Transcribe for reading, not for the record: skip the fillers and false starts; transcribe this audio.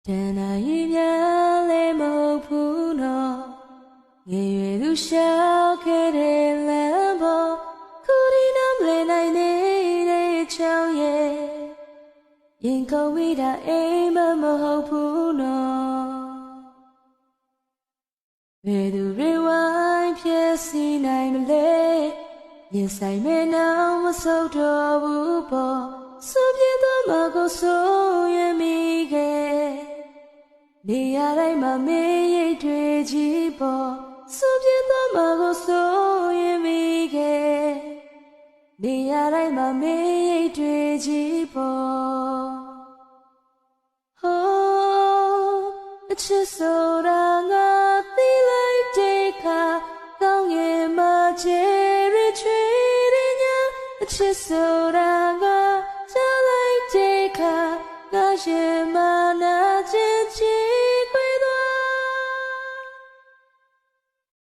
တန်တာရီများလည်းမဟုတ်ဘူးနော်ငယ်ရွယ်သူရှောက်ခဲ့တဲ့လမ်းပေါ်ခုဒီနမလဲနိုင်နေတဲ့ချောင်းရဲ့ရင်ကုန်မိတာအိမ်မဟုတ်ဘူးနော်ဘယ်သူတွေဝိုင်းဖြစ်စီနိုင်မလဲရင်ဆိုင်မဲ့နောက်မဆုတ်တော့ဘူးပေါ့ဆိုပြတော့မကိုဆိုရင်မိခဲ့နေရာတိုင်းမှာမေးရိတ်တွေကြီးပေါ်ဆိုပြတော့မကိုဆိုရင်မိခဲ့နေရာတိုင်းမှာမေးရိတ်တွေကြီးပေါ်ဟိုးအချစ်ဆိုတာ